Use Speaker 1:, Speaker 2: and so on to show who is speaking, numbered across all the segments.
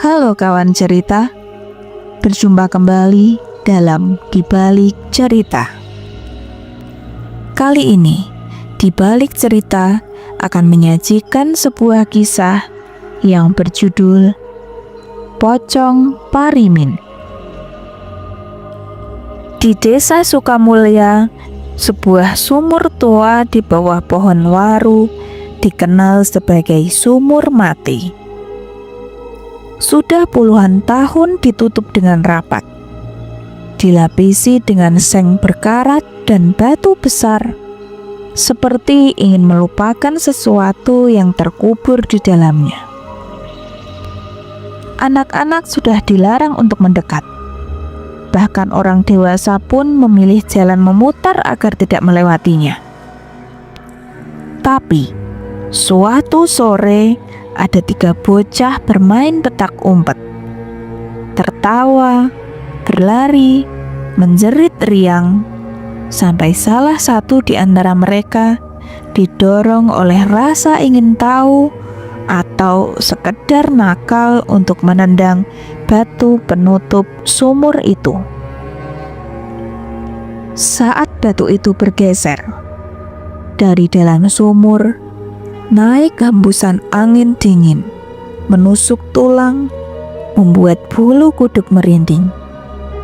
Speaker 1: Halo kawan cerita, berjumpa kembali dalam Di Balik Cerita. Kali ini, Di Balik Cerita akan menyajikan sebuah kisah yang berjudul Pocong Parimin. Di desa Sukamulya, sebuah sumur tua di bawah pohon waru dikenal sebagai sumur mati. Sudah puluhan tahun ditutup dengan rapat, dilapisi dengan seng berkarat dan batu besar, seperti ingin melupakan sesuatu yang terkubur di dalamnya. Anak-anak sudah dilarang untuk mendekat. Bahkan orang dewasa pun memilih jalan memutar agar tidak melewatinya. Tapi, suatu sore ada 3 bocah bermain petak umpet. Tertawa, berlari, menjerit riang, sampai salah satu di antara mereka didorong oleh rasa ingin tahu atau sekedar nakal untuk menendang batu penutup sumur itu. Saat batu itu bergeser, dari dalam sumur naik hembusan angin dingin, menusuk tulang, membuat bulu kuduk merinding.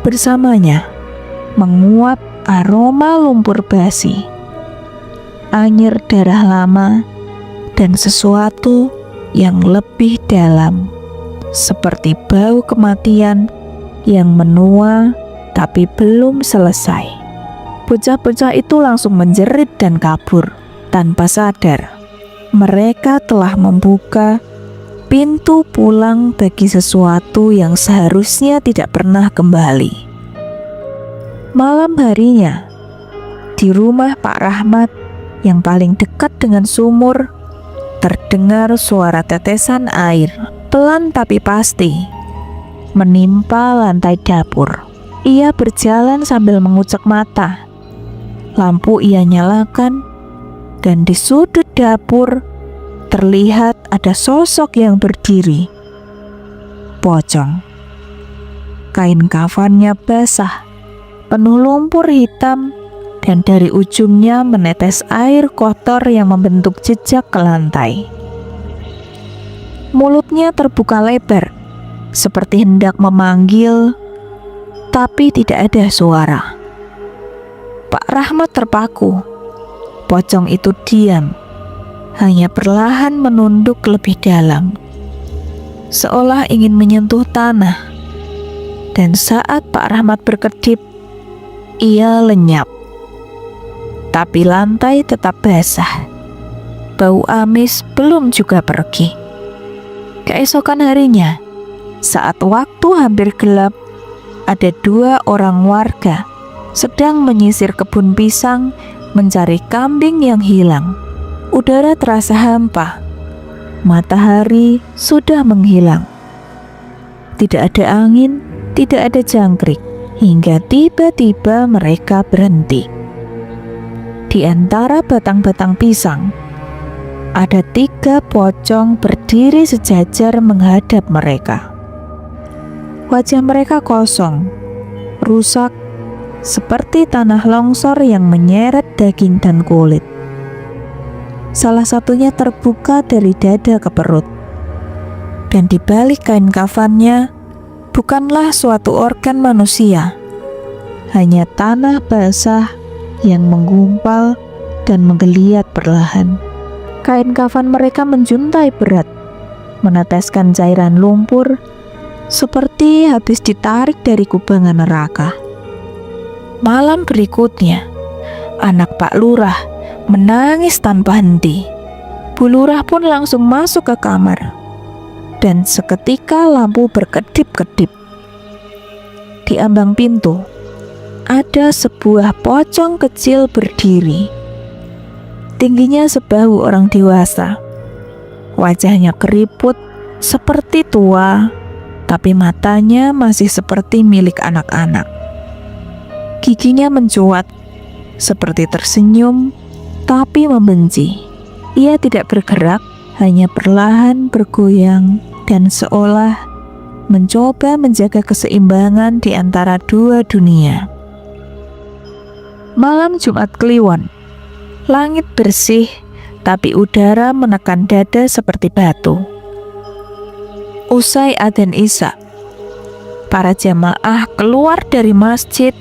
Speaker 1: Bersamanya menguap aroma lumpur basi, anyir darah lama, dan sesuatu yang lebih dalam, seperti bau kematian yang menua tapi belum selesai. Bocah-bocah itu langsung menjerit dan kabur tanpa sadar. Mereka telah membuka pintu pulang bagi sesuatu yang seharusnya tidak pernah kembali. Malam harinya, di rumah Pak Rahmat yang paling dekat dengan sumur, terdengar suara tetesan air, pelan tapi pasti, menimpa lantai dapur. Ia berjalan sambil mengucek mata. Lampu ia nyalakan, dan di sudut dapur terlihat ada sosok yang berdiri. Pocong. Kain kafannya basah, penuh lumpur hitam, dan dari ujungnya menetes air kotor yang membentuk jejak ke lantai. Mulutnya terbuka lebar, seperti hendak memanggil, tapi tidak ada suara. Pak Rahmat terpaku. Pocong itu diam, hanya perlahan menunduk lebih dalam, seolah ingin menyentuh tanah. Dan saat Pak Rahmat berkedip, ia lenyap. Tapi lantai tetap basah. Bau amis belum juga pergi. Keesokan harinya, saat waktu hampir gelap, ada 2 orang warga sedang menyisir kebun pisang mencari kambing yang hilang. Udara terasa hampa. Matahari sudah menghilang. Tidak ada angin, tidak ada jangkrik, hingga tiba-tiba mereka berhenti. Di antara batang-batang pisang, ada 3 pocong berdiri sejajar menghadap mereka. Wajah mereka kosong, rusak, seperti tanah longsor yang menyeret daging dan kulit. Salah satunya terbuka dari dada ke perut, dan di balik kain kafannya bukanlah suatu organ manusia, hanya tanah basah yang menggumpal dan menggeliat perlahan. Kain kafan mereka menjuntai berat, meneteskan cairan lumpur seperti habis ditarik dari kubangan neraka. Malam berikutnya, anak Pak Lurah menangis tanpa henti. Bu Lurah pun langsung masuk ke kamar, dan seketika lampu berkedip-kedip. Di ambang pintu, ada sebuah pocong kecil berdiri. Tingginya sebahu orang dewasa. Wajahnya keriput seperti tua, tapi matanya masih seperti milik anak-anak. Giginya mencuat, seperti tersenyum, tapi membenci. Ia tidak bergerak, hanya perlahan bergoyang dan seolah mencoba menjaga keseimbangan di antara dua dunia. Malam Jumat Kliwon, langit bersih, tapi udara menekan dada seperti batu. Usai adzan Isya, para jamaah keluar dari masjid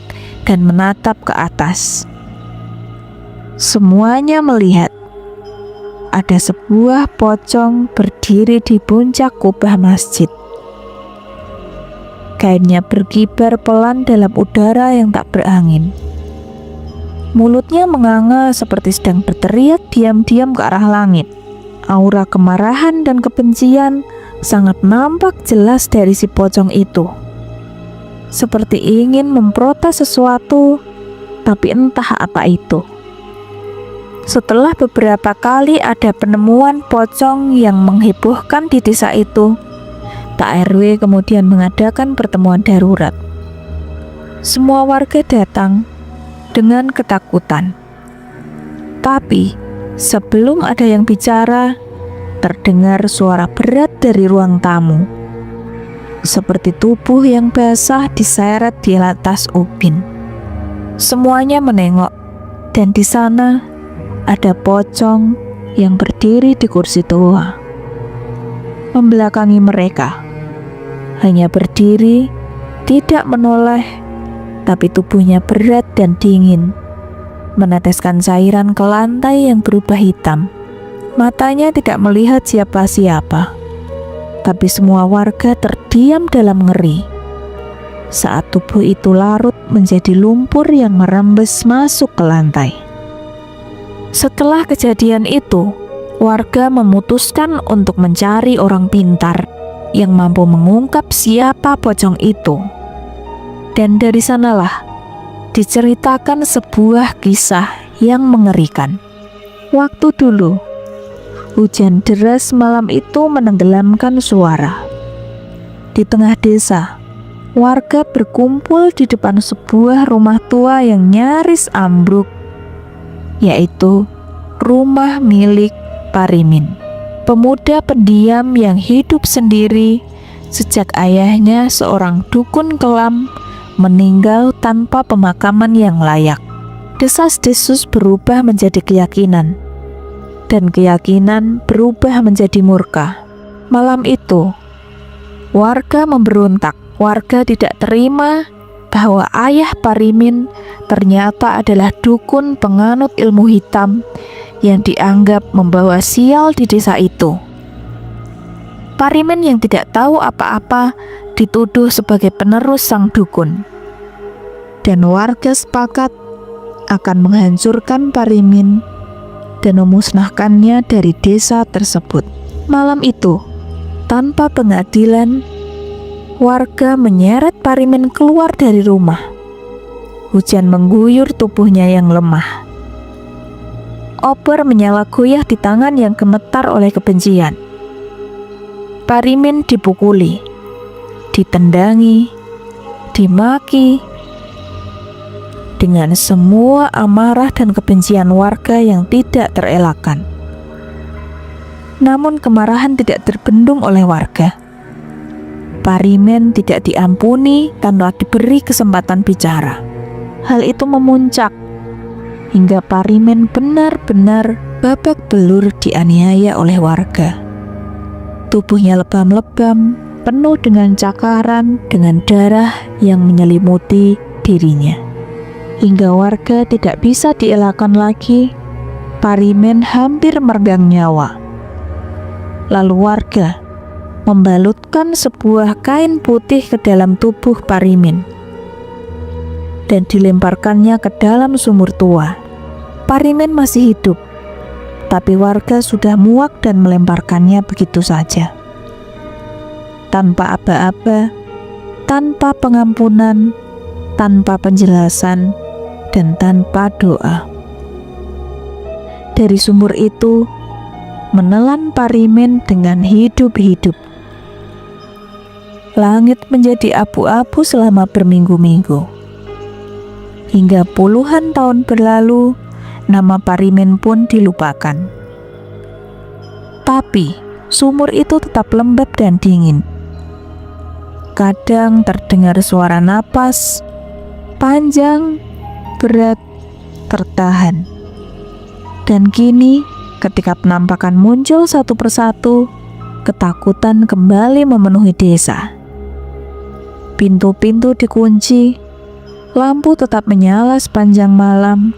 Speaker 1: dan menatap ke atas. Semuanya melihat ada sebuah pocong berdiri di puncak kubah masjid. Kainnya berkibar pelan dalam udara yang tak berangin. Mulutnya menganga seperti sedang berteriak diam-diam ke arah langit. Aura kemarahan dan kebencian sangat nampak jelas dari si pocong itu. Seperti ingin memprotes sesuatu, tapi entah apa itu. Setelah beberapa kali ada penemuan pocong yang menghebohkan di desa itu, Pak RW kemudian mengadakan pertemuan darurat. Semua warga datang dengan ketakutan. Tapi sebelum ada yang bicara, terdengar suara berat dari ruang tamu. Seperti tubuh yang basah diseret di atas ubin. Semuanya menengok, dan di sana ada pocong yang berdiri di kursi tua. Membelakangi mereka, hanya berdiri, tidak menoleh, tapi tubuhnya berat dan dingin, meneteskan cairan ke lantai yang berubah hitam. Matanya tidak melihat siapa-siapa, tapi semua warga terdiam dalam ngeri saat tubuh itu larut menjadi lumpur yang merembes masuk ke lantai. Setelah kejadian itu, warga memutuskan untuk mencari orang pintar yang mampu mengungkap siapa pocong itu. Dan dari sanalah diceritakan sebuah kisah yang mengerikan. Waktu dulu, hujan deras malam itu menenggelamkan suara. Di tengah desa, warga berkumpul di depan sebuah rumah tua yang nyaris ambruk, yaitu rumah milik Parimin, pemuda pendiam yang hidup sendiri sejak ayahnya, seorang dukun kelam, meninggal tanpa pemakaman yang layak. Desas-desus berubah menjadi keyakinan, dan keyakinan berubah menjadi murka. Malam itu, warga memberontak. Warga tidak terima bahwa ayah Parimin ternyata adalah dukun penganut ilmu hitam yang dianggap membawa sial di desa itu. Parimin yang tidak tahu apa-apa dituduh sebagai penerus sang dukun, dan warga sepakat akan menghancurkan Parimin dan memusnahkannya dari desa tersebut. Malam itu, tanpa pengadilan, warga menyeret Parimin keluar dari rumah. Hujan mengguyur tubuhnya yang lemah. Obor menyala goyah di tangan yang gemetar oleh kebencian. Parimin dipukuli, ditendangi, dimaki, dengan semua amarah dan kebencian warga yang tidak terelakkan. Namun kemarahan tidak terbendung oleh warga. Parimin tidak diampuni tanpa diberi kesempatan bicara. Hal itu memuncak hingga Parimin benar-benar babak belur dianiaya oleh warga. Tubuhnya lebam-lebam, penuh dengan cakaran, dengan darah yang menyelimuti dirinya. Hingga warga tidak bisa dielakkan lagi, Parimin hampir meregang nyawa. Lalu warga membalutkan sebuah kain putih ke dalam tubuh Parimin dan dilemparkannya ke dalam sumur tua. Parimin masih hidup, tapi warga sudah muak dan melemparkannya begitu saja, tanpa aba-aba, tanpa pengampunan, tanpa penjelasan, dan tanpa doa. Dari sumur itu menelan Parimin dengan hidup-hidup. Langit menjadi abu-abu selama berminggu-minggu. Hingga puluhan tahun berlalu, nama Parimin pun dilupakan. Tapi sumur itu tetap lembab dan dingin. Kadang terdengar suara napas panjang, berat, tertahan. Dan kini, ketika penampakan muncul satu persatu, ketakutan kembali memenuhi desa. Pintu-pintu dikunci, lampu tetap menyala sepanjang malam,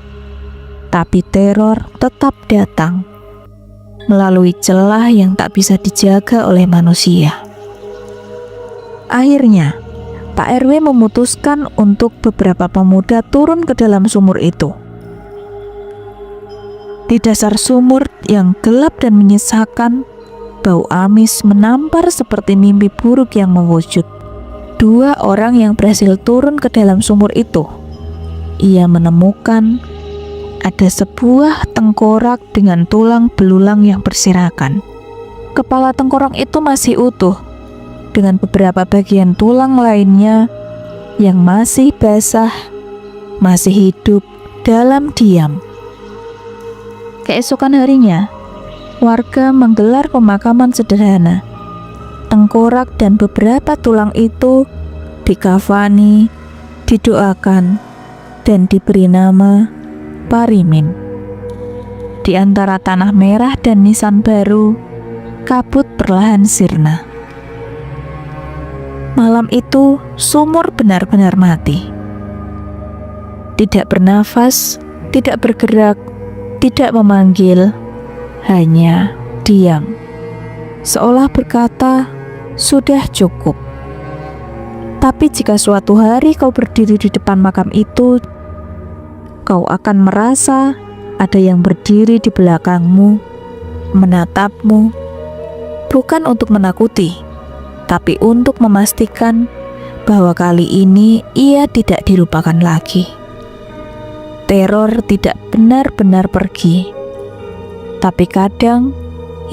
Speaker 1: tapi teror tetap datang melalui celah yang tak bisa dijaga oleh manusia. Akhirnya, Pak RW memutuskan untuk beberapa pemuda turun ke dalam sumur itu. Di dasar sumur yang gelap dan menyesakan, bau amis menampar seperti mimpi buruk yang mewujud. 2 orang yang berhasil turun ke dalam sumur itu, ia menemukan ada sebuah tengkorak dengan tulang belulang yang berserakan. Kepala tengkorak itu masih utuh, dengan beberapa bagian tulang lainnya yang masih basah, masih hidup dalam diam. Keesokan harinya, warga menggelar pemakaman sederhana. Tengkorak dan beberapa tulang itu dikafani, didoakan, dan diberi nama Parimin. Di antara tanah merah dan nisan baru, kabut perlahan sirna. Malam itu, sumur benar-benar mati. Tidak bernafas, tidak bergerak, tidak memanggil, hanya diam. Seolah berkata, sudah cukup. Tapi jika suatu hari kau berdiri di depan makam itu, kau akan merasa ada yang berdiri di belakangmu, menatapmu, bukan untuk menakuti, tapi untuk memastikan bahwa kali ini ia tidak dilupakan lagi. Teror tidak benar-benar pergi, tapi kadang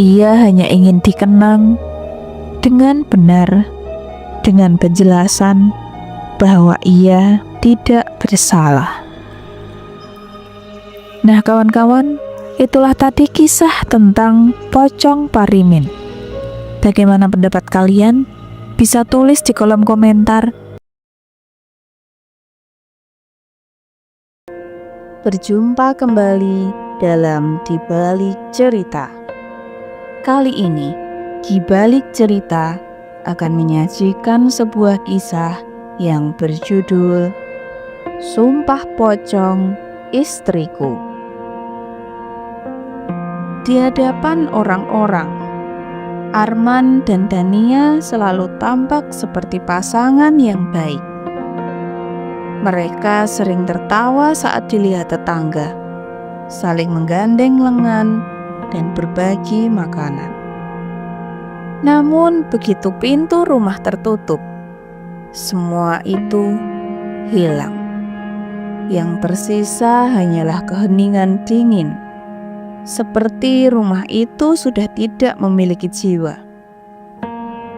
Speaker 1: ia hanya ingin dikenang dengan benar, dengan penjelasan bahwa ia tidak bersalah. Nah kawan-kawan, itulah tadi kisah tentang pocong Parimin. Bagaimana pendapat kalian? Bisa tulis di kolom komentar. Berjumpa kembali dalam Di Balik Cerita. Kali ini, Di Balik Cerita akan menyajikan sebuah kisah yang berjudul Sumpah Pocong Istriku. Di hadapan orang-orang, Arman dan Dania selalu tampak seperti pasangan yang baik. Mereka sering tertawa saat dilihat tetangga, saling menggandeng lengan dan berbagi makanan. Namun begitu pintu rumah tertutup, semua itu hilang. Yang tersisa hanyalah keheningan dingin, seperti rumah itu sudah tidak memiliki jiwa.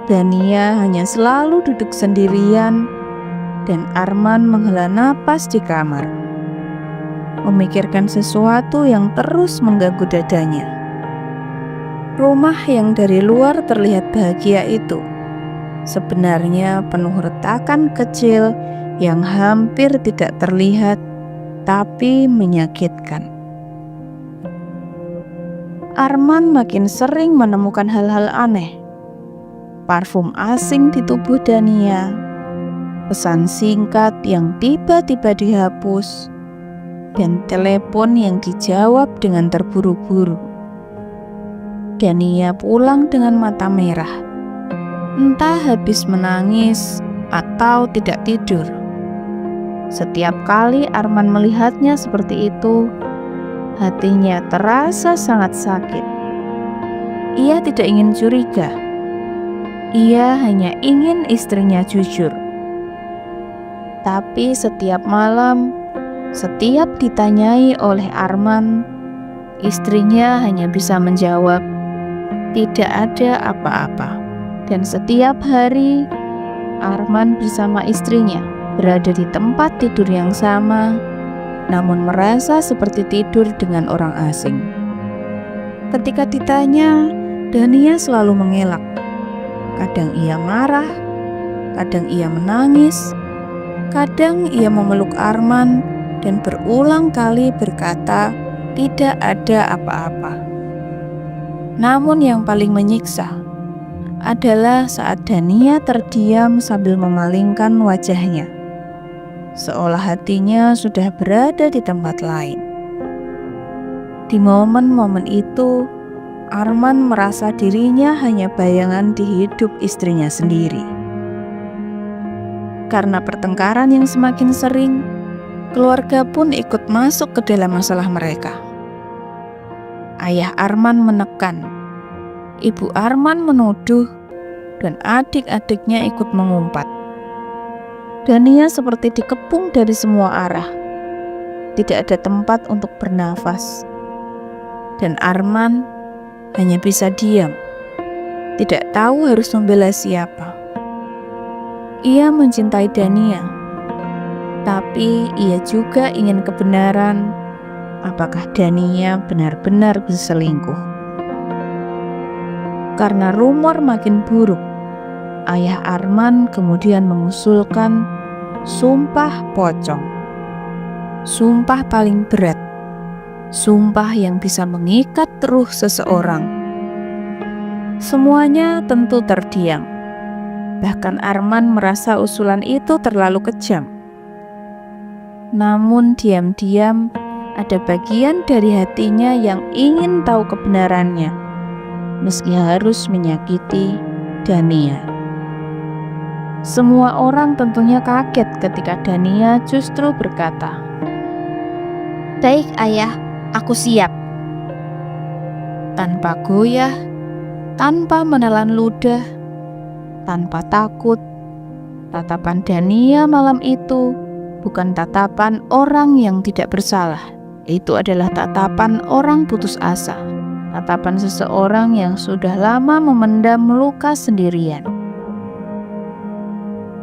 Speaker 1: Dania hanya selalu duduk sendirian, dan Arman menghela napas di kamar, memikirkan sesuatu yang terus mengganggu dadanya. Rumah yang dari luar terlihat bahagia itu sebenarnya penuh retakan kecil yang hampir tidak terlihat, tapi menyakitkan. Arman makin sering menemukan hal-hal aneh. Parfum asing di tubuh Dania, pesan singkat yang tiba-tiba dihapus, dan telepon yang dijawab dengan terburu-buru. Dania pulang dengan mata merah, entah habis menangis atau tidak tidur. Setiap kali Arman melihatnya seperti itu, hatinya terasa sangat sakit. Ia tidak ingin curiga. Ia hanya ingin istrinya jujur. Tapi setiap malam, setiap ditanyai oleh Arman, istrinya hanya bisa menjawab, tidak ada apa-apa. Dan setiap hari, Arman bersama istrinya berada di tempat tidur yang sama, namun merasa seperti tidur dengan orang asing. Ketika ditanya, Dania selalu mengelak. Kadang ia marah, Kadang ia menangis, kadang ia memeluk Arman dan berulang kali berkata tidak ada apa-apa. Namun yang paling menyiksa adalah saat Dania terdiam sambil memalingkan wajahnya, seolah hatinya sudah berada di tempat lain. Di momen-momen itu, Arman merasa dirinya hanya bayangan di hidup istrinya sendiri. Karena pertengkaran yang semakin sering, keluarga pun ikut masuk ke dalam masalah mereka. Ayah Arman menekan, ibu Arman menuduh, dan adik-adiknya ikut mengumpat. Dania seperti dikepung dari semua arah. Tidak ada tempat untuk bernafas. Dan Arman hanya bisa diam, tidak tahu harus membela siapa. Ia mencintai Dania, tapi ia juga ingin kebenaran apakah Dania benar-benar berselingkuh. Karena rumor makin buruk, ayah Arman kemudian mengusulkan sumpah pocong. Sumpah paling berat, sumpah yang bisa mengikat ruh seseorang. Semuanya tentu terdiam. Bahkan Arman merasa usulan itu terlalu kejam. Namun diam-diam ada bagian dari hatinya yang ingin tahu kebenarannya, meski harus menyakiti Dania. Semua orang tentunya kaget ketika Dania justru berkata, "Baik ayah, aku siap." Tanpa goyah, tanpa menelan ludah, tanpa takut, tatapan Dania malam itu bukan tatapan orang yang tidak bersalah. Itu adalah tatapan orang putus asa, tatapan seseorang yang sudah lama memendam luka sendirian.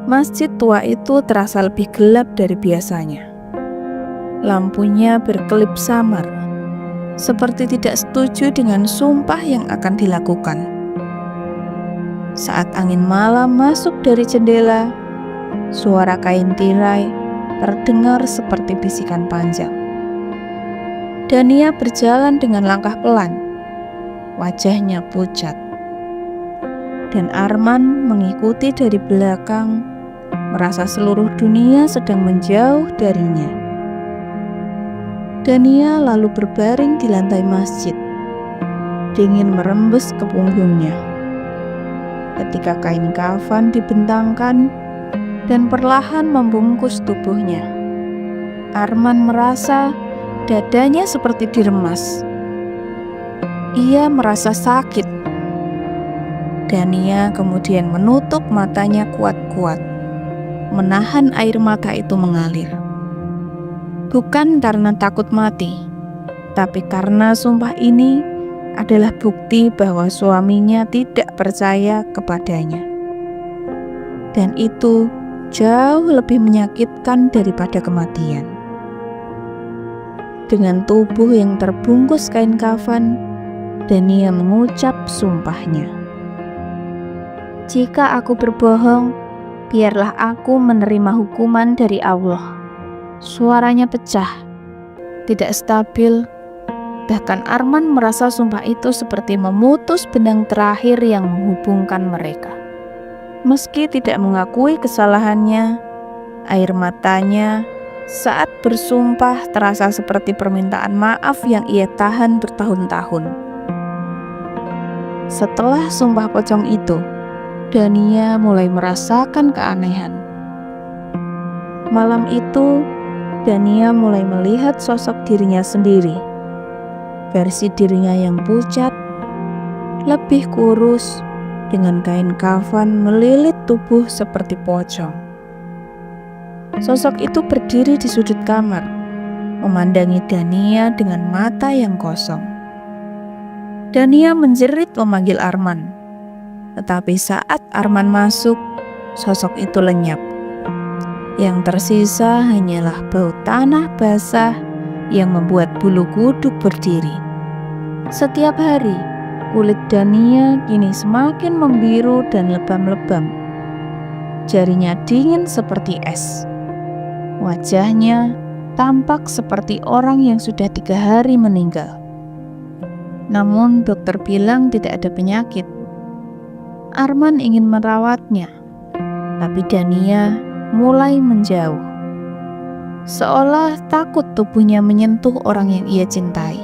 Speaker 1: Masjid tua itu terasa lebih gelap dari biasanya. Lampunya berkelip samar, seperti tidak setuju dengan sumpah yang akan dilakukan. Saat angin malam masuk dari jendela, suara kain tirai terdengar seperti bisikan panjang. Dania berjalan dengan langkah pelan, wajahnya pucat. Dan Arman mengikuti dari belakang, merasa seluruh dunia sedang menjauh darinya. Dania lalu berbaring di lantai masjid, dingin merembes ke punggungnya. Ketika kain kafan dibentangkan dan perlahan membungkus tubuhnya, Arman merasa dadanya seperti diremas. Ia merasa sakit. Dania kemudian menutup matanya kuat-kuat, menahan air mata itu mengalir. Bukan karena takut mati, tapi karena sumpah ini adalah bukti bahwa suaminya tidak percaya kepadanya. Dan itu jauh lebih menyakitkan daripada kematian. Dengan tubuh yang terbungkus kain kafan, Dania mengucap sumpahnya. "Jika aku berbohong, biarlah aku menerima hukuman dari Allah." Suaranya pecah, tidak stabil. Bahkan Arman merasa sumpah itu seperti memutus benang terakhir yang menghubungkan mereka. Meski tidak mengakui kesalahannya, air matanya saat bersumpah terasa seperti permintaan maaf yang ia tahan bertahun-tahun. Setelah sumpah pocong itu, Dania mulai merasakan keanehan. Malam itu, Dania mulai melihat sosok dirinya sendiri. Versi dirinya yang pucat, lebih kurus, dengan kain kafan melilit tubuh seperti pocong. Sosok itu berdiri di sudut kamar, memandangi Dania dengan mata yang kosong. Dania menjerit memanggil Arman, tetapi saat Arman masuk, sosok itu lenyap. Yang tersisa hanyalah bau tanah basah yang membuat bulu kuduk berdiri. Setiap hari, kulit Dania kini semakin membiru dan lebam-lebam. Jarinya dingin seperti es. Wajahnya tampak seperti orang yang sudah 3 hari meninggal. Namun dokter bilang tidak ada penyakit. Arman ingin merawatnya, tapi Dania mulai menjauh. Seolah takut tubuhnya menyentuh orang yang ia cintai.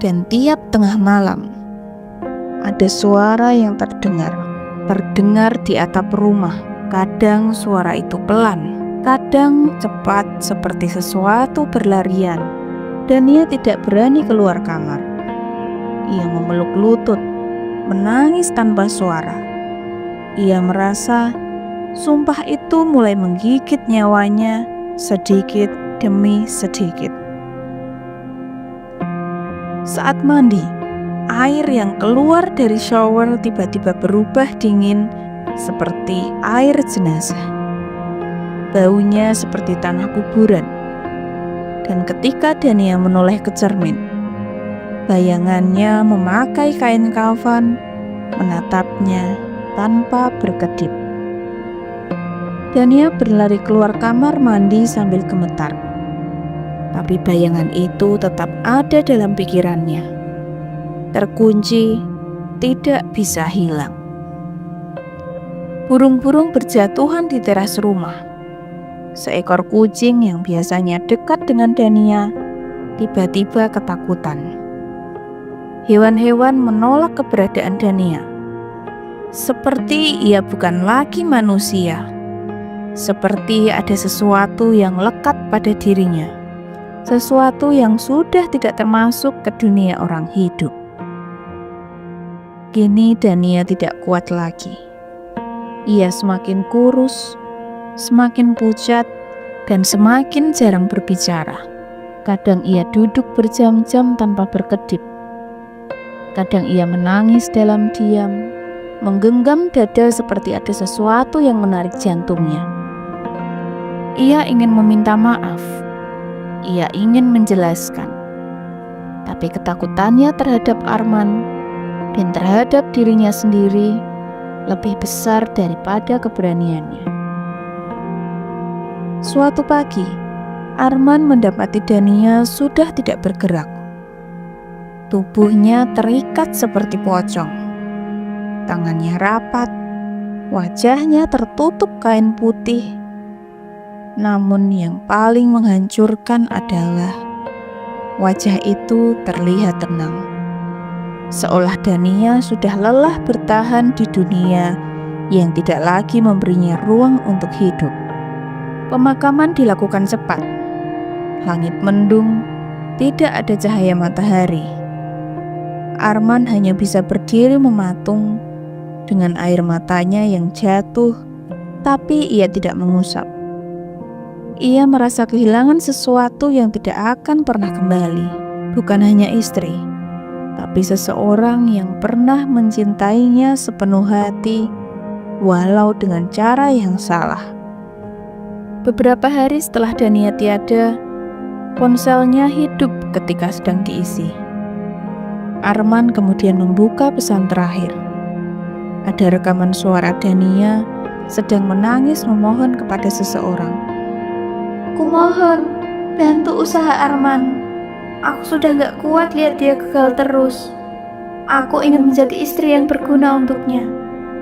Speaker 1: Dan tiap tengah malam, ada suara yang terdengar di atap rumah. Kadang suara itu pelan, kadang cepat seperti sesuatu berlarian. Dania tidak berani keluar kamar. Ia memeluk lutut, menangis tanpa suara. Ia merasa sumpah itu mulai menggigit nyawanya sedikit demi sedikit. Saat mandi, air yang keluar dari shower tiba-tiba berubah dingin seperti air jenazah. Baunya seperti tanah kuburan. Dan ketika Dania menoleh ke cermin, bayangannya memakai kain kafan menatapnya tanpa berkedip. Dania berlari keluar kamar mandi sambil gemetar. Tapi bayangan itu tetap ada dalam pikirannya. Terkunci, tidak bisa hilang. Burung-burung berjatuhan di teras rumah. Seekor kucing yang biasanya dekat dengan Dania tiba-tiba ketakutan. Hewan-hewan menolak keberadaan Dania. Seperti ia bukan lagi manusia. Seperti ada sesuatu yang lekat pada dirinya. Sesuatu yang sudah tidak termasuk ke dunia orang hidup. Kini Dania tidak kuat lagi. Ia semakin kurus, semakin pucat, dan semakin jarang berbicara. Kadang ia duduk berjam-jam tanpa berkedip. Kadang ia menangis dalam diam, menggenggam dada seperti ada sesuatu yang menarik jantungnya. Ia ingin meminta maaf. Ia ingin menjelaskan. Tapi ketakutannya terhadap Arman dan terhadap dirinya sendiri lebih besar daripada keberaniannya. Suatu pagi, Arman mendapati Dania sudah tidak bergerak. Tubuhnya terikat seperti pocong. Tangannya rapat, wajahnya tertutup kain putih. Namun yang paling menghancurkan adalah wajah itu terlihat tenang. Seolah Dania sudah lelah bertahan di dunia yang tidak lagi memberinya ruang untuk hidup. Pemakaman dilakukan cepat. Langit mendung, tidak ada cahaya matahari. Arman hanya bisa berdiri mematung dengan air matanya yang jatuh, tapi ia tidak mengusap. Ia merasa kehilangan sesuatu yang tidak akan pernah kembali. Bukan hanya istri, tapi seseorang yang pernah mencintainya sepenuh hati, walau dengan cara yang salah. Beberapa hari setelah Dania tiada, ponselnya hidup ketika sedang diisi. Arman kemudian membuka pesan terakhir. Ada rekaman suara Dania sedang menangis memohon kepada seseorang. "Kumohon, bantu usaha Arman. Aku sudah gak kuat lihat dia gagal terus. Aku ingin menjadi istri yang berguna untuknya.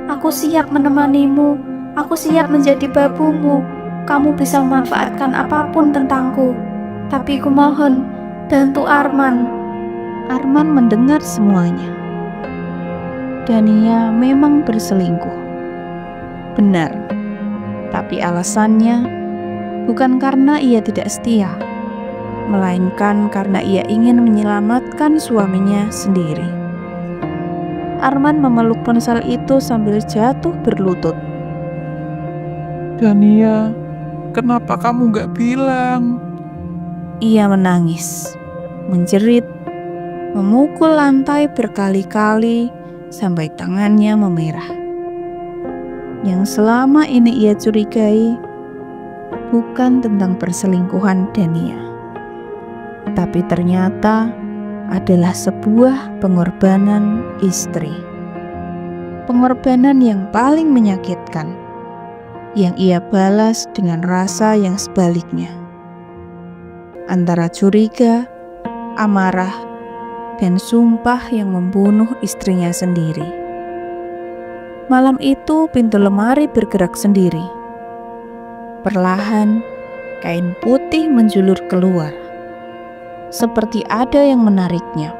Speaker 1: Aku siap menemanimu. Aku siap menjadi babumu. Kamu bisa memanfaatkan apapun tentangku. Tapi kumohon, bantu Arman." Arman mendengar semuanya. Dania memang berselingkuh. Benar, tapi alasannya bukan karena ia tidak setia, melainkan karena ia ingin menyelamatkan suaminya sendiri. Arman memeluk ponsel itu sambil jatuh berlutut.
Speaker 2: "Dania, kenapa kamu gak bilang?"
Speaker 1: Ia menangis, menjerit, memukul lantai berkali-kali sampai tangannya memerah. Yang selama ini ia curigai bukan tentang perselingkuhan Dania, tapi ternyata adalah sebuah pengorbanan istri. pengorbanan yang paling menyakitkan, yang ia balas dengan rasa yang sebaliknya, antara curiga, amarah, dan sumpah yang membunuh istrinya sendiri. Malam itu pintu lemari bergerak sendiri. Perlahan, kain putih menjulur keluar, seperti ada yang menariknya.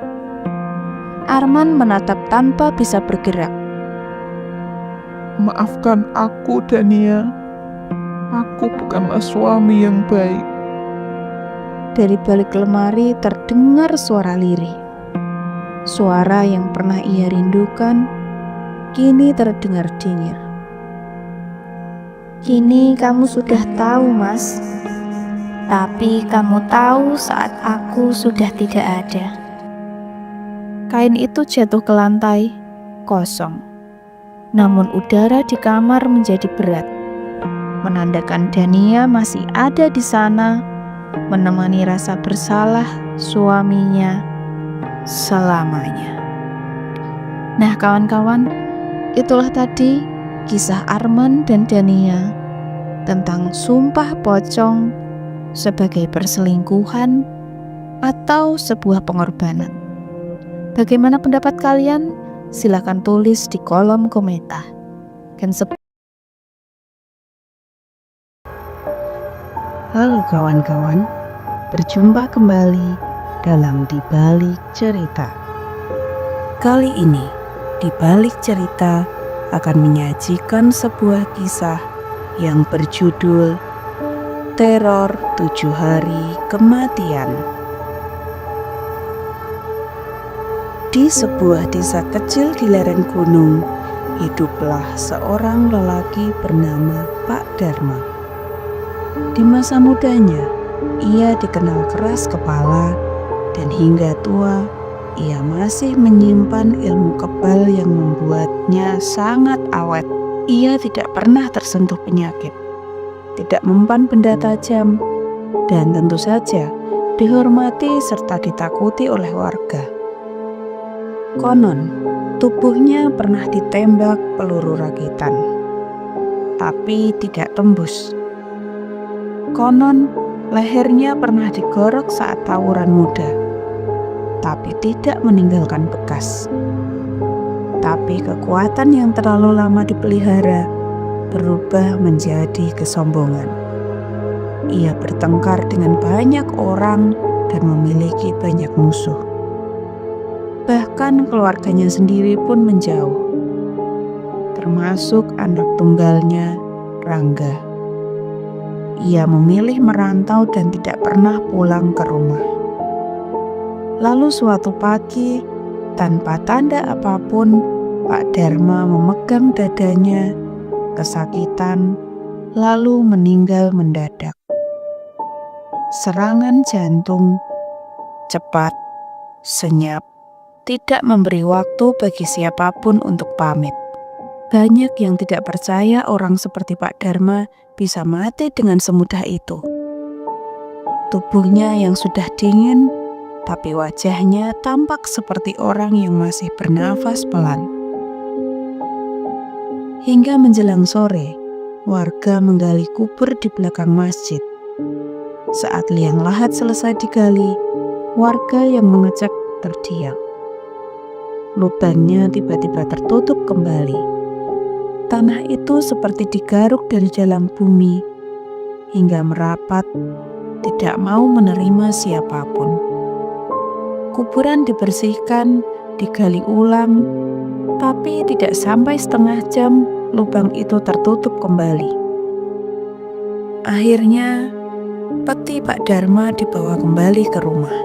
Speaker 1: Arman menatap tanpa bisa bergerak.
Speaker 2: Maafkan aku, Dania. Aku bukanlah suami yang baik.
Speaker 1: Dari balik lemari terdengar suara lirih. Suara yang pernah ia rindukan, kini terdengar dingin.
Speaker 3: Kini kamu sudah tahu, Mas. Tapi kamu tahu saat aku sudah tidak ada.
Speaker 1: Kain itu jatuh ke lantai, kosong. Namun udara di kamar menjadi berat, menandakan Dania masih ada di sana, menemani rasa bersalah suaminya selamanya. Nah kawan-kawan, itulah tadi kisah Arman dan Dania tentang sumpah pocong sebagai perselingkuhan atau sebuah pengorbanan. Bagaimana pendapat kalian? Silakan tulis di kolom komentar.
Speaker 4: Halo kawan-kawan, berjumpa kembali dalam Di Balik Cerita. Kali ini, Di Balik Cerita akan menyajikan sebuah kisah yang berjudul Teror 7 Hari Kematian. Di sebuah desa kecil di lereng gunung, hiduplah seorang lelaki bernama Pak Dharma. Di masa mudanya, ia dikenal keras kepala dan hingga tua, ia masih menyimpan ilmu kebal yang membuatnya sangat awet. Ia tidak pernah tersentuh penyakit, tidak mempan benda tajam, dan tentu saja dihormati serta ditakuti oleh warga. Konon, tubuhnya pernah ditembak peluru rakitan, tapi tidak tembus. Konon, lehernya pernah digorok saat tawuran muda, tapi tidak meninggalkan bekas. Tapi kekuatan yang terlalu lama dipelihara berubah menjadi kesombongan. Ia bertengkar dengan banyak orang dan memiliki banyak musuh. Bahkan keluarganya sendiri pun menjauh, termasuk anak tunggalnya, Rangga. Ia memilih merantau dan tidak pernah pulang ke rumah. Lalu suatu pagi, tanpa tanda apapun, Pak Dharma memegang dadanya, kesakitan, lalu meninggal mendadak. Serangan jantung, cepat, senyap, tidak memberi waktu bagi siapapun untuk pamit. Banyak yang tidak percaya orang seperti Pak Dharma bisa mati dengan semudah itu. Tubuhnya yang sudah dingin, tapi wajahnya tampak seperti orang yang masih bernafas pelan. Hingga menjelang sore, warga menggali kubur di belakang masjid. Saat liang lahat selesai digali, warga yang mengecek terdiam. Lubangnya tiba-tiba tertutup kembali. Tanah itu seperti digaruk dari dalam bumi hingga merapat, tidak mau menerima siapapun. Kuburan dibersihkan, digali ulang, tapi tidak sampai setengah jam lubang itu tertutup kembali. Akhirnya, peti Pak Dharma dibawa kembali ke rumah.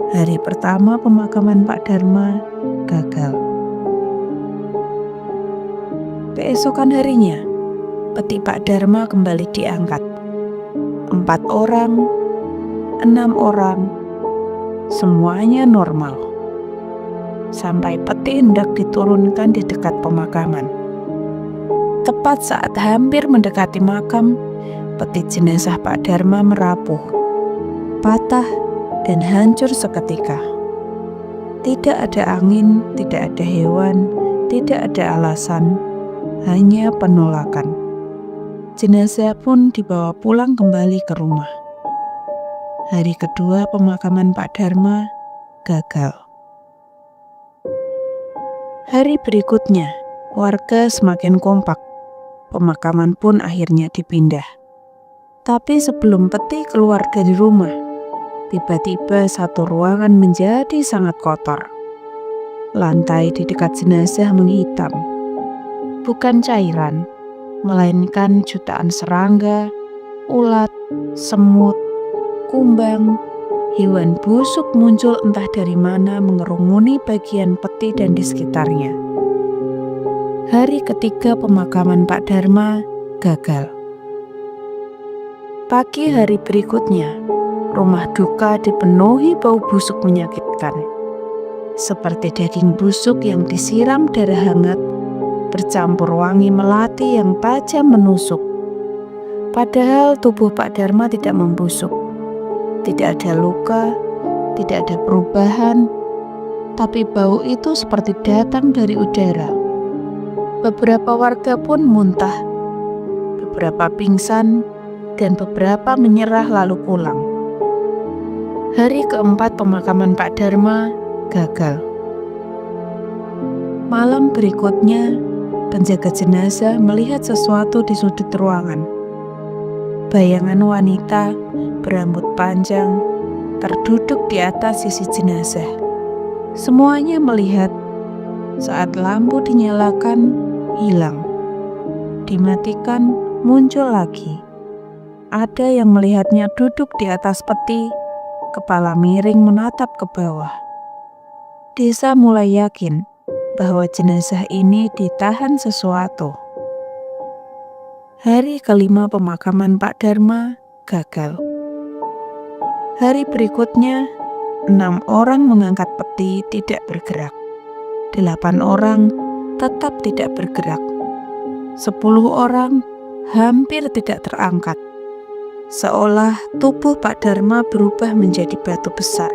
Speaker 4: Hari pertama pemakaman Pak Dharma gagal. Keesokan harinya, peti Pak Dharma kembali diangkat. 4 orang, 6 orang, semuanya normal. Sampai peti hendak diturunkan di dekat pemakaman. Tepat saat hampir mendekati makam, peti jenazah Pak Dharma merapuh, patah, dan hancur seketika. Tidak ada angin, tidak ada hewan, Tidak ada alasan, hanya penolakan. Jenazah pun dibawa pulang kembali ke rumah. Hari kedua pemakaman Pak Dharma gagal. Hari berikutnya, warga semakin kompak. Pemakaman pun akhirnya dipindah. Tapi sebelum peti keluar dari rumah, tiba-tiba satu ruangan menjadi sangat kotor. Lantai di dekat jenazah menghitam. Bukan cairan, melainkan jutaan serangga, ulat, semut, kumbang, hewan busuk muncul entah dari mana mengerumuni bagian peti dan di sekitarnya. Hari ketiga pemakaman Pak Dharma gagal. Pagi hari berikutnya, rumah duka dipenuhi bau busuk menyakitkan. Seperti daging busuk yang disiram darah hangat, bercampur wangi melati yang tajam menusuk. Padahal tubuh Pak Dharma tidak membusuk. Tidak ada luka, tidak ada perubahan, tapi bau itu seperti datang dari udara. Beberapa warga pun muntah, beberapa pingsan, dan beberapa menyerah lalu pulang. Hari keempat pemakaman Pak Dharma gagal. Malam berikutnya, penjaga jenazah melihat sesuatu di sudut ruangan. Bayangan wanita berambut panjang terduduk di atas sisi jenazah. Semuanya melihat saat lampu dinyalakan, hilang. Dimatikan, muncul lagi. Ada yang melihatnya duduk di atas peti, kepala miring menatap ke bawah. Desa mulai yakin bahwa jenazah ini ditahan sesuatu. Hari kelima pemakaman Pak Dharma gagal. Hari berikutnya, 6 orang mengangkat peti tidak bergerak. 8 orang tetap tidak bergerak. 10 orang hampir tidak terangkat. Seolah tubuh Pak Dharma berubah menjadi batu besar.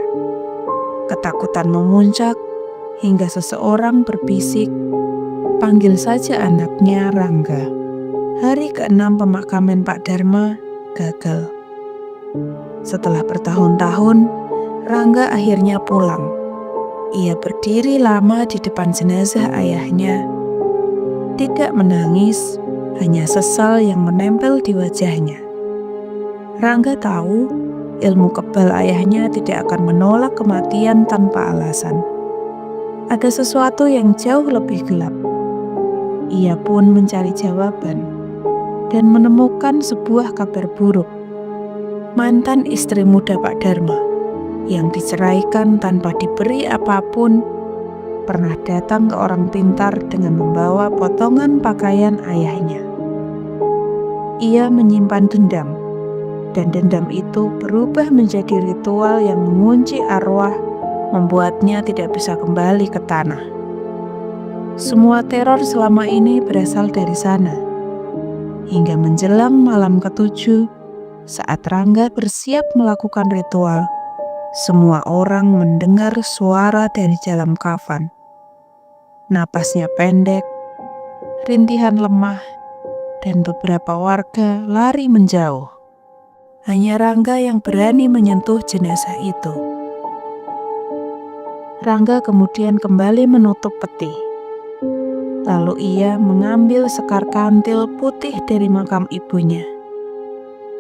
Speaker 4: Ketakutan memuncak hingga seseorang berbisik, "Panggil saja anaknya Rangga." Hari ke-6 pemakaman Pak Dharma gagal. Setelah bertahun-tahun, Rangga akhirnya pulang. Ia berdiri lama di depan jenazah ayahnya. Tidak menangis, hanya sesal yang menempel di wajahnya. Rangga tahu ilmu kebal ayahnya tidak akan menolak kematian tanpa alasan. Ada sesuatu yang jauh lebih gelap. Ia pun mencari jawaban dan menemukan sebuah kabar buruk. Mantan istri muda Pak Dharma yang diceraikan tanpa diberi apapun pernah datang ke orang pintar dengan membawa potongan pakaian ayahnya. Ia menyimpan dendam, dan dendam itu berubah menjadi ritual yang mengunci arwah, membuatnya tidak bisa kembali ke tanah. Semua teror selama ini berasal dari sana. Hingga menjelang malam ke-7, saat Rangga bersiap melakukan ritual, semua orang mendengar suara dari dalam kafan. Napasnya pendek, rintihan lemah, dan beberapa warga lari menjauh. Hanya Rangga yang berani menyentuh jenazah itu. Rangga kemudian kembali menutup peti. Lalu ia mengambil sekar kantil putih dari makam ibunya.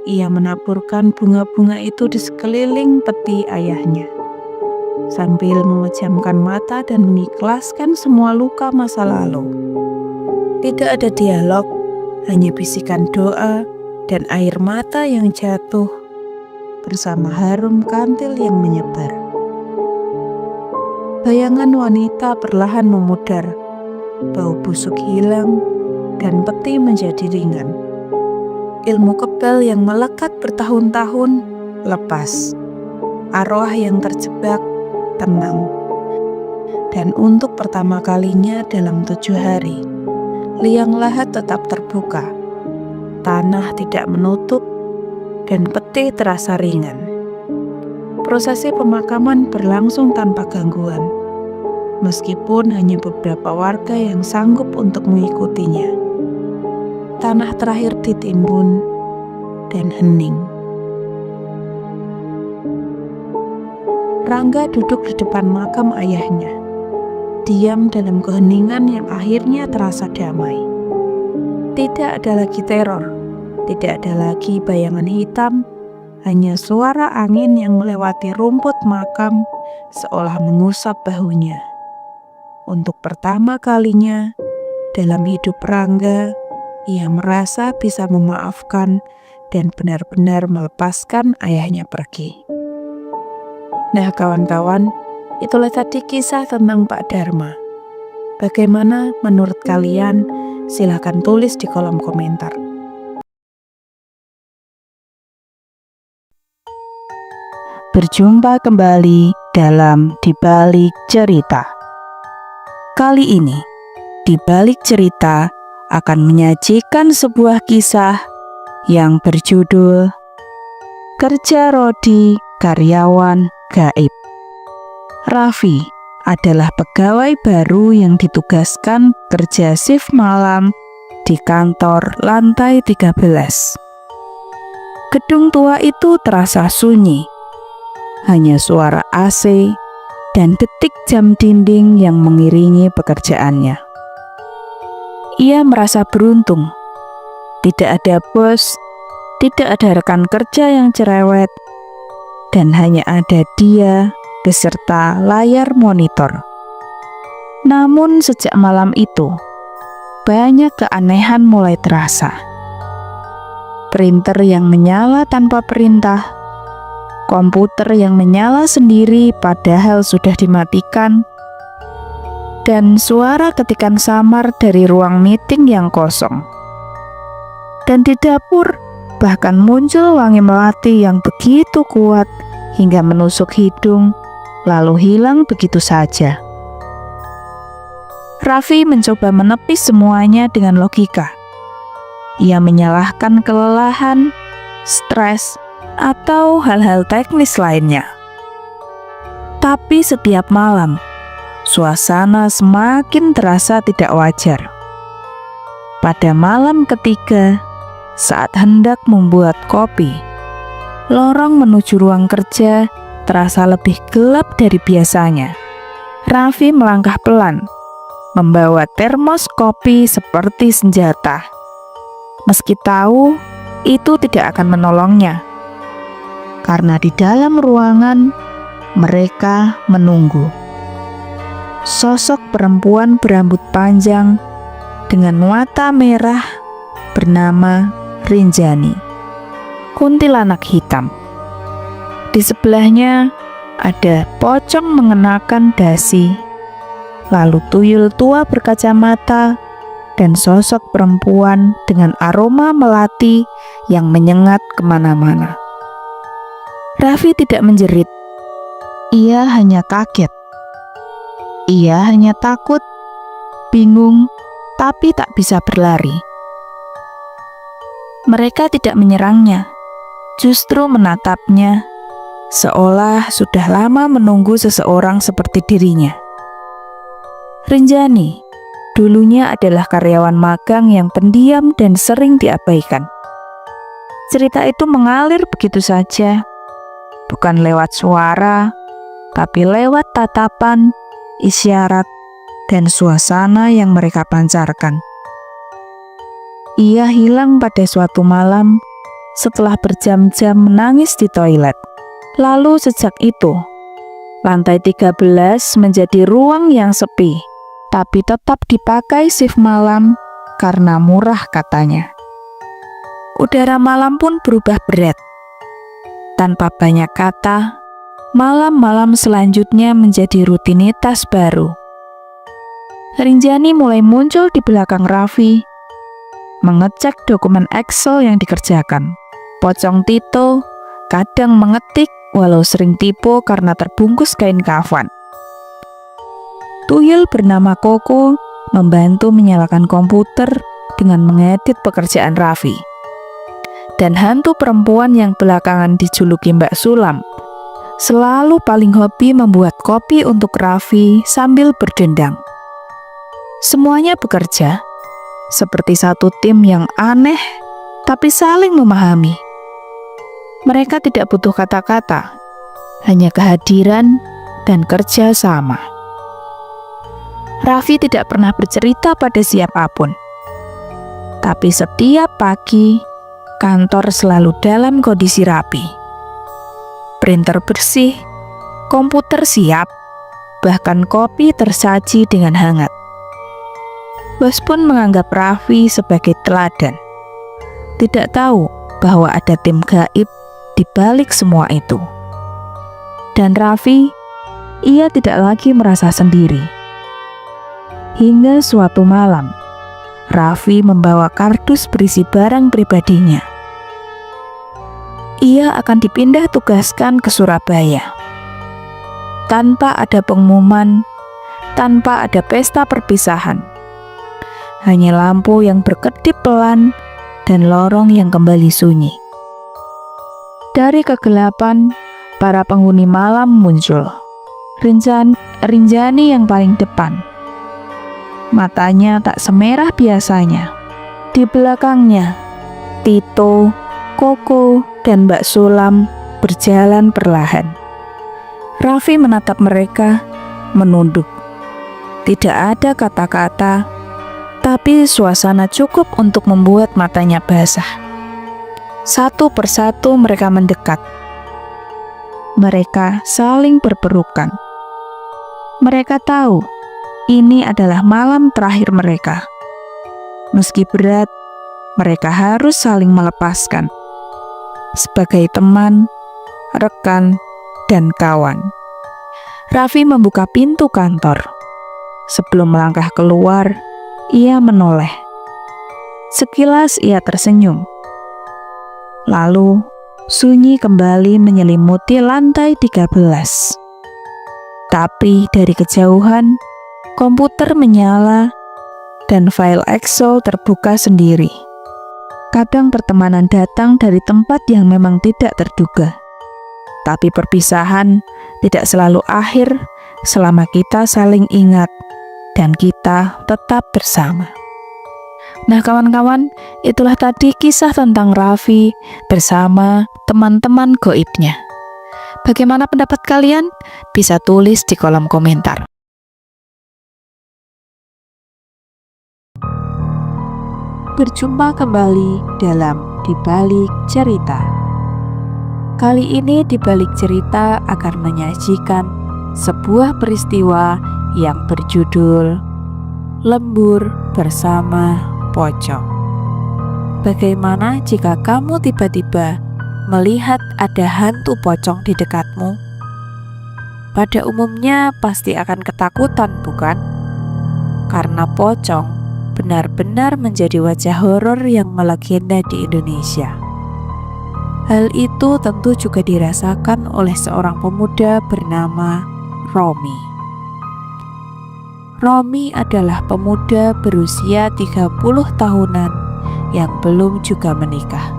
Speaker 4: Ia menaburkan bunga-bunga itu di sekeliling peti ayahnya, sambil memejamkan mata dan mengikhlaskan semua luka masa lalu. Tidak ada dialog, hanya bisikan doa dan air mata yang jatuh bersama harum kantil yang menyebar. Bayangan wanita perlahan memudar, bau busuk hilang, dan peti menjadi ringan. Ilmu kebal yang melekat bertahun-tahun lepas. Arwah yang terjebak tenang. Dan untuk pertama kalinya dalam 7 hari, liang lahat tetap terbuka. Tanah tidak menutup, dan peti terasa ringan. Prosesi pemakaman berlangsung tanpa gangguan. meskipun hanya beberapa warga yang sanggup untuk mengikutinya. Tanah terakhir ditimbun dan hening. Rangga duduk di depan makam ayahnya, diam dalam keheningan yang akhirnya terasa damai. Tidak ada lagi teror, tidak ada lagi bayangan hitam, hanya suara angin yang melewati rumput makam seolah mengusap bahunya. Untuk pertama kalinya dalam hidup Rangga, ia merasa bisa memaafkan dan benar-benar melepaskan ayahnya pergi. Nah kawan-kawan, itulah tadi kisah tentang Pak Dharma. Bagaimana menurut kalian? Silahkan tulis di kolom komentar. Berjumpa kembali dalam Di Balik Cerita. Kali ini, Di Balik Cerita akan menyajikan sebuah kisah yang berjudul Kerja Rodi Karyawan Gaib. Raffi adalah pegawai baru yang ditugaskan kerja shift malam di kantor lantai 13. Gedung tua itu terasa sunyi. Hanya suara AC dan detik jam dinding yang mengiringi pekerjaannya. Ia merasa beruntung. Tidak ada bos, tidak ada rekan kerja yang cerewet, dan hanya ada dia beserta layar monitor. Namun sejak malam itu, banyak keanehan mulai terasa. Printer yang menyala tanpa perintah, komputer yang menyala sendiri padahal sudah dimatikan, dan suara ketikan samar dari ruang meeting yang kosong. Dan di dapur bahkan muncul wangi melati yang begitu kuat hingga menusuk hidung, lalu hilang begitu saja. Raffi mencoba menepis semuanya dengan logika. Ia menyalahkan kelelahan, stres, atau hal-hal teknis lainnya. Tapi setiap malam, suasana semakin terasa tidak wajar. Pada malam ketiga, saat hendak membuat kopi, lorong menuju ruang kerja terasa lebih gelap dari biasanya. Raffi melangkah pelan, membawa termos kopi seperti senjata. Meski tahu itu tidak akan menolongnya, karena di dalam ruangan mereka menunggu. Sosok perempuan berambut panjang dengan mata merah bernama Rinjani, kuntilanak hitam. Di sebelahnya ada pocong mengenakan dasi, lalu tuyul tua berkacamata, dan sosok perempuan dengan aroma melati yang menyengat kemana-mana. Raffi tidak menjerit. Ia hanya kaget. Ia hanya takut, bingung, tapi tak bisa berlari. Mereka tidak menyerangnya, justru menatapnya, seolah sudah lama menunggu seseorang seperti dirinya. Rinjani dulunya adalah karyawan magang yang pendiam dan sering diabaikan. Cerita itu mengalir begitu saja, bukan lewat suara, tapi lewat tatapan, isyarat, dan suasana yang mereka pancarkan. Ia hilang pada suatu malam setelah berjam-jam menangis di toilet. Lalu sejak itu, lantai 13 menjadi ruang yang sepi, tapi tetap dipakai shift malam karena murah katanya. Udara malam pun berubah berat. Tanpa banyak kata, malam-malam selanjutnya menjadi rutinitas baru. Rinjani mulai muncul di belakang Raffi, mengecek dokumen Excel yang dikerjakan. Pocong Tito kadang mengetik walau sering tipu karena terbungkus kain kafan. Tuyul bernama Koko membantu menyalakan komputer dengan mengedit pekerjaan Raffi. Dan hantu perempuan yang belakangan dijuluki Mbak Sulam
Speaker 1: selalu paling hobi membuat kopi untuk Raffi sambil berdendang. Semuanya bekerja seperti satu tim yang aneh tapi saling memahami. Mereka tidak butuh kata-kata, hanya kehadiran dan kerja sama. Raffi tidak pernah bercerita pada siapapun, tapi setiap pagi kantor selalu dalam kondisi rapi. Printer bersih, komputer siap, bahkan kopi tersaji dengan hangat. Bos pun menganggap Raffi sebagai teladan. Tidak tahu bahwa ada tim gaib di balik semua itu. Dan Raffi, ia tidak lagi merasa sendiri. Hingga suatu malam, Raffi membawa kardus berisi barang pribadinya. Ia akan dipindah tugaskan ke Surabaya. Tanpa ada pengumuman, tanpa ada pesta perpisahan. Hanya lampu yang berkedip pelan dan lorong yang kembali sunyi. Dari kegelapan, para penghuni malam muncul. Rinjani yang paling depan. Matanya tak semerah biasanya. Di belakangnya, Tito, Koko, dan Mbak Sulam berjalan perlahan. Raffi menatap mereka, menunduk. Tidak ada kata-kata, tapi suasana cukup untuk membuat matanya basah. Satu persatu mereka mendekat. Mereka saling berpelukan. Mereka tahu ini adalah malam terakhir mereka. Meski berat, mereka harus saling melepaskan. Sebagai teman, rekan, dan kawan. Raffi membuka pintu kantor. Sebelum melangkah keluar, ia menoleh. Sekilas ia tersenyum. Lalu, sunyi kembali menyelimuti lantai 13. Tapi dari kejauhan, komputer menyala dan file Excel terbuka sendiri. Kadang pertemanan datang dari tempat yang memang tidak terduga. Tapi perpisahan tidak selalu akhir selama kita saling ingat dan kita tetap bersama. Nah kawan-kawan, itulah tadi kisah tentang Raffi bersama teman-teman goibnya. Bagaimana pendapat kalian? Bisa tulis di kolom komentar. Berjumpa kembali dalam Di Balik Cerita. Kali ini Di Balik Cerita akan menyajikan sebuah peristiwa yang berjudul Lembur Bersama Pocong. Bagaimana jika kamu tiba-tiba melihat ada hantu pocong di dekatmu? Pada umumnya pasti akan ketakutan, bukan? Karena pocong benar-benar menjadi wajah horor yang melegenda di Indonesia. Hal itu tentu juga dirasakan oleh seorang pemuda bernama Romi. Romi adalah pemuda berusia 30 tahunan yang belum juga menikah.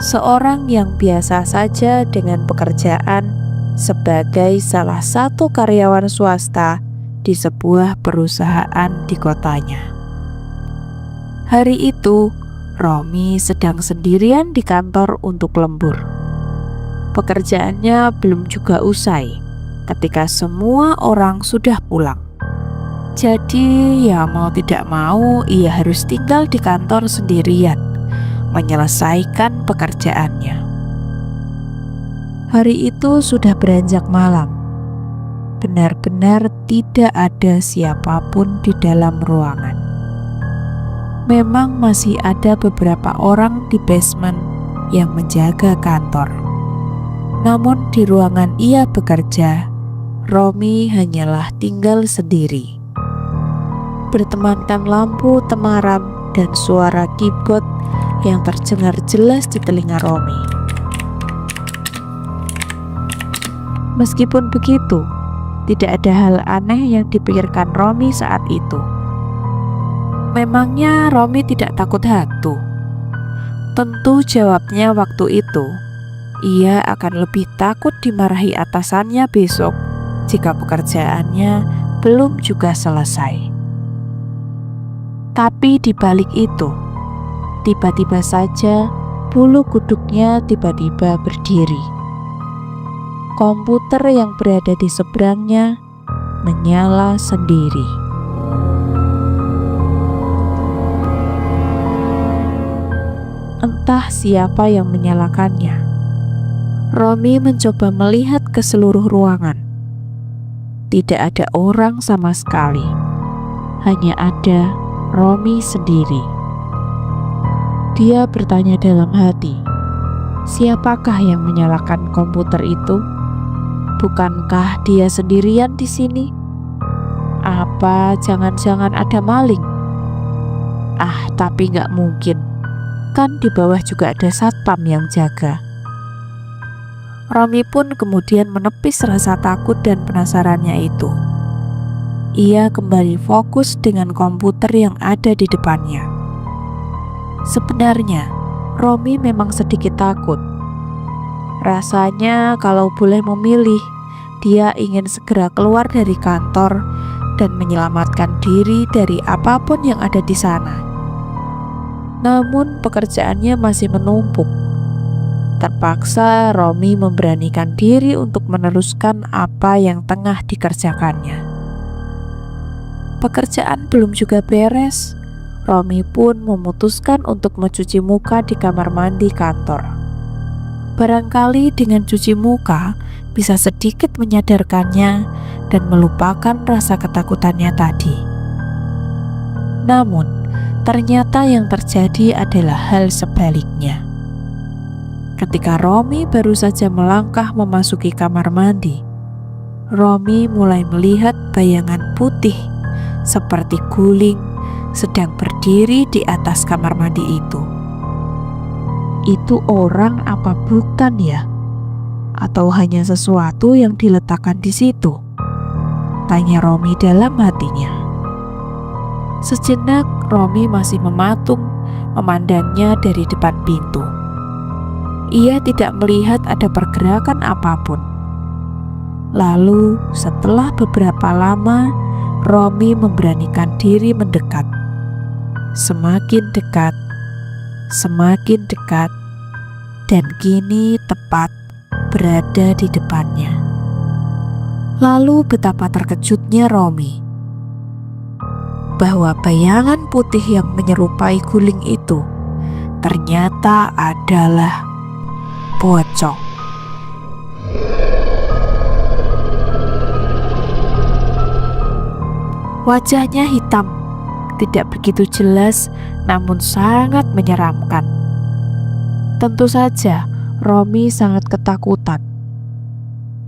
Speaker 1: Seorang yang biasa saja dengan pekerjaan sebagai salah satu karyawan swasta di sebuah perusahaan di kotanya. Hari itu, Romi sedang sendirian di kantor untuk lembur. Pekerjaannya belum juga usai ketika semua orang sudah pulang. Jadi ya mau tidak mau ia harus tinggal di kantor sendirian, menyelesaikan pekerjaannya. Hari itu sudah beranjak malam. Benar-benar tidak ada siapapun di dalam ruangan. Memang masih ada beberapa orang di basement yang menjaga kantor. Namun di ruangan ia bekerja, Romi hanyalah tinggal sendiri. Bertemankan lampu temaram dan suara keyboard yang terdengar jelas di telinga Romi. Meskipun begitu, tidak ada hal aneh yang dipikirkan Romi saat itu. Memangnya Romi tidak takut hantu? Tentu jawabnya waktu itu, ia akan lebih takut dimarahi atasannya besok jika pekerjaannya belum juga selesai. Tapi di balik itu, tiba-tiba saja bulu kuduknya tiba-tiba berdiri. Komputer yang berada di seberangnya menyala sendiri. Entah siapa yang menyalakannya. Romi mencoba melihat ke seluruh ruangan. Tidak ada orang sama sekali. Hanya ada Romi sendiri. Dia bertanya dalam hati, siapakah yang menyalakan komputer itu? Bukankah dia sendirian di sini? Apa jangan-jangan ada maling? Tapi nggak mungkin. Kan di bawah juga ada satpam yang jaga. Romi pun kemudian menepis rasa takut dan penasarannya itu. Ia kembali fokus dengan komputer yang ada di depannya. Sebenarnya, Romi memang sedikit takut. Rasanya kalau boleh memilih, dia ingin segera keluar dari kantor dan menyelamatkan diri dari apapun yang ada di sana. Namun pekerjaannya masih menumpuk. Terpaksa Romi memberanikan diri untuk meneruskan apa yang tengah dikerjakannya. Pekerjaan belum juga beres, Romi pun memutuskan untuk mencuci muka di kamar mandi kantor. Barangkali dengan cuci muka bisa sedikit menyadarkannya dan melupakan rasa ketakutannya tadi. Namun, ternyata yang terjadi adalah hal sebaliknya. Ketika Romi baru saja melangkah memasuki kamar mandi, Romi mulai melihat bayangan putih seperti guling sedang berdiri di atas kamar mandi itu. Itu orang apa bukan ya? Atau hanya sesuatu yang diletakkan di situ? Tanya Romi dalam hatinya. Sejenak Romi masih mematung memandangnya dari depan pintu. Ia tidak melihat ada pergerakan apapun. Lalu setelah beberapa lama, Romi memberanikan diri mendekat. Semakin dekat, semakin dekat, dan kini tepat berada di depannya. Lalu betapa terkejutnya Romi bahwa bayangan putih yang menyerupai guling itu ternyata adalah pocong. Wajahnya hitam, tidak begitu jelas namun sangat menyeramkan. Tentu saja Romi sangat ketakutan,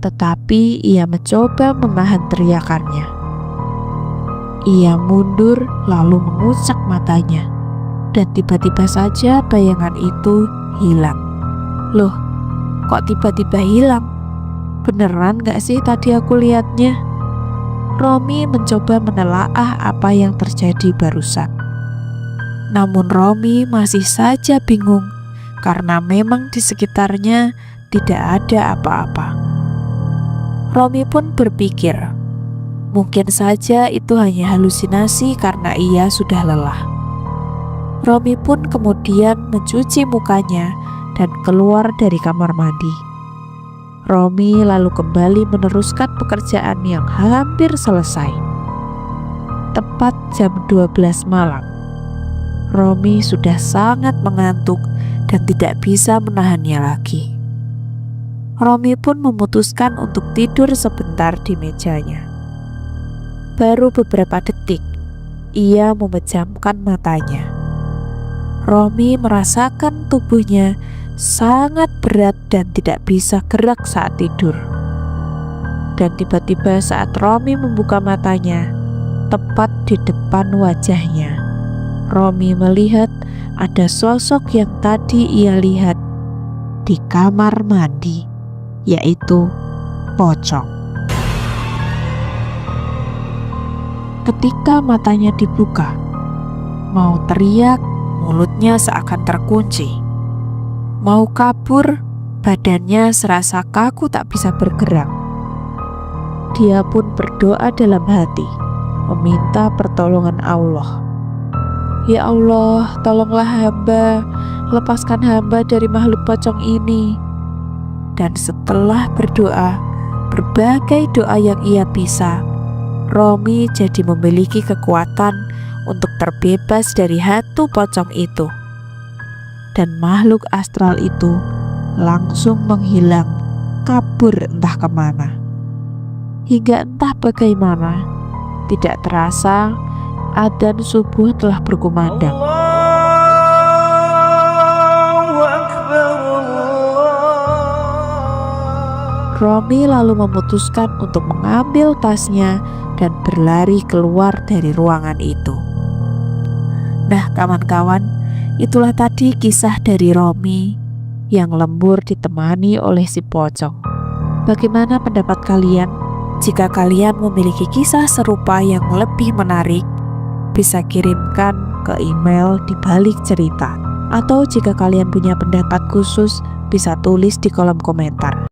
Speaker 1: tetapi ia mencoba menahan teriakannya. Ia mundur lalu mengusak matanya, dan tiba-tiba saja bayangan itu hilang. Loh, kok tiba-tiba hilang? Beneran gak sih tadi aku lihatnya? Romi mencoba menelaah apa yang terjadi barusan. Namun Romi masih saja bingung karena memang di sekitarnya tidak ada apa-apa. Romi pun berpikir, mungkin saja itu hanya halusinasi karena ia sudah lelah. Romi pun kemudian mencuci mukanya dan keluar dari kamar mandi. Romi lalu kembali meneruskan pekerjaan yang hampir selesai. Tepat jam 12 malam, Romi sudah sangat mengantuk dan tidak bisa menahannya lagi. Romi pun memutuskan untuk tidur sebentar di mejanya. Baru beberapa detik, ia memejamkan matanya. Romi merasakan tubuhnya sangat berat dan tidak bisa gerak saat tidur. Dan tiba-tiba saat Romi membuka matanya, tepat di depan wajahnya, Romi melihat ada sosok yang tadi ia lihat di kamar mandi, yaitu pocong. Ketika matanya dibuka, mau teriak, mulutnya seakan terkunci. Mau kabur, Badannya serasa kaku tak bisa bergerak. Dia pun berdoa dalam hati, meminta pertolongan Allah. Ya Allah, tolonglah hamba, lepaskan hamba dari makhluk pocong ini. Dan setelah berdoa, berbagai doa yang ia bisa, Romi jadi memiliki kekuatan untuk terbebas dari hantu pocong itu. Dan makhluk astral itu langsung menghilang, kabur entah kemana. Hingga entah bagaimana, tidak terasa adzan subuh telah berkumandang. Romi lalu memutuskan untuk mengambil tasnya dan berlari keluar dari ruangan itu. Nah kawan-kawan, itulah tadi kisah dari Romi yang lembur ditemani oleh si pocong. Bagaimana pendapat kalian? Jika kalian memiliki kisah serupa yang lebih menarik, bisa kirimkan ke email di balik cerita. Atau jika kalian punya pendapat khusus, bisa tulis di kolom komentar.